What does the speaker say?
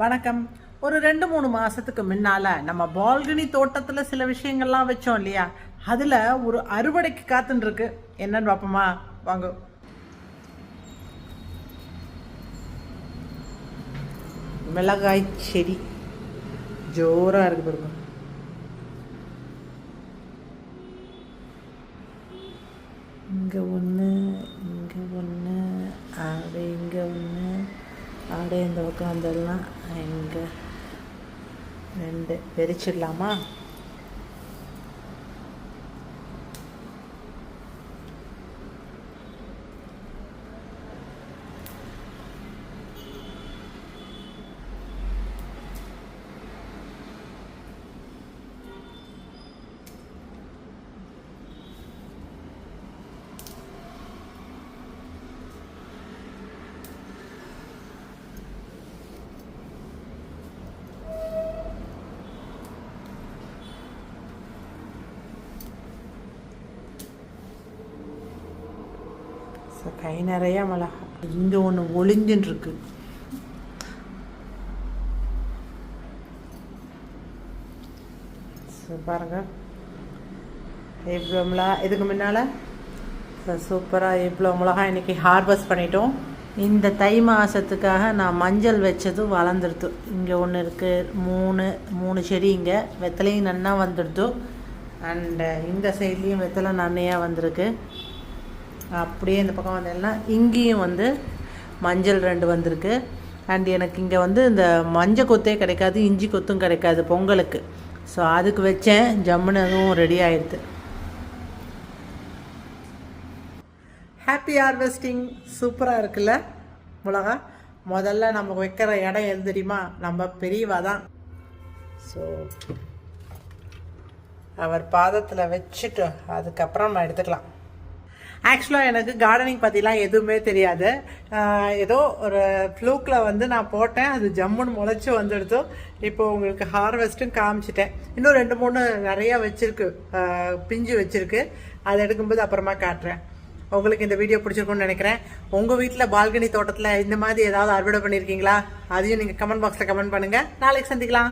வணக்கம். ஒரு 2-3 மாசத்துக்கு முன்னால நம்ம பால்கனி தோட்டத்துல சில விஷயங்கள்லாம் வச்சோம் இல்லையா? அதுல ஒரு அறுவடைக்கு காத்துன்னு இருக்கு. என்னன்னு பாப்போமா? வாங்க. மிளகாய் செடி ஜோரா இருக்கு பாருங்க. இங்க ஒன்று, இங்க ஒன்று, அப்படியே இங்க ஒன்று, அப்படியே இந்த பக்கம் வந்துடலாம். இங்கே 2 பிரிச்சிடலாமா? கை நிறைய மிளகா. இங்கே ஒன்று ஒளிஞ்சுன்னு இருக்கு. பாருங்க இவ்வளோ மிளகா. இதுக்கு முன்னால் சூப்பராக இவ்வளோ மிளகா இன்றைக்கி ஹார்வெஸ்ட் பண்ணிட்டோம். இந்த தை மாதத்துக்காக நான் மஞ்சள் வச்சதும் வளர்ந்துடுது. இங்கே ஒன்று இருக்குது, மூணு செடி. இங்கே வெத்தலையும் நன்னா வந்துடுது. அண்டு இந்த சைட்லேயும் வெத்தலை நன்னையாக வந்திருக்கு. அப்படியே இந்த பக்கம் வந்தெல்லாம் இங்கேயும் மஞ்சள் 2 வந்திருக்கு. அண்ட் எனக்கு இங்கே இந்த மஞ்சள் கொத்தே கிடைக்காது, இஞ்சி கொத்தும் கிடைக்காது பொங்கலுக்கு. ஸோ அதுக்கு வச்சேன். ஜம்முன்னு அதுவும் ரெடி ஆயிடுது. Happy harvesting. சூப்பராக இருக்குல்ல மிளகா? முதல்ல நம்ம வைக்கிற இடம் எது தெரியுமா? நம்ம பெரியவா தான். ஸோ அவர் பாதத்தில் வச்சுட்டு அதுக்கப்புறம் நம்ம எடுத்துக்கலாம். ஆக்சுவலாக எனக்கு கார்டனிங் பற்றிலாம் எதுவுமே தெரியாது. ஏதோ ஒரு ஃப்ளூக்கில் நான் போட்டேன். அது ஜம்முன்னு முளைச்சி வந்துடுதோ. இப்போ உங்களுக்கு ஹார்வெஸ்ட்டும் காமிச்சிட்டேன். இன்னும் 2-3 நிறையா வச்சுருக்கு, பிஞ்சு வச்சுருக்கு. அதை எடுக்கும்போது அப்புறமா காட்டுறேன். உங்களுக்கு இந்த வீடியோ பிடிச்சிருக்குன்னு நினைக்கிறேன். உங்கள் வீட்டில் பால்கனி தோட்டத்தில் இந்த மாதிரி ஏதாவது அறுவடை பண்ணியிருக்கீங்களா? அதையும் நீங்கள் கமெண்ட் பாக்ஸில் கமெண்ட் பண்ணுங்கள். நாளைக்கு சந்திக்கலாம்.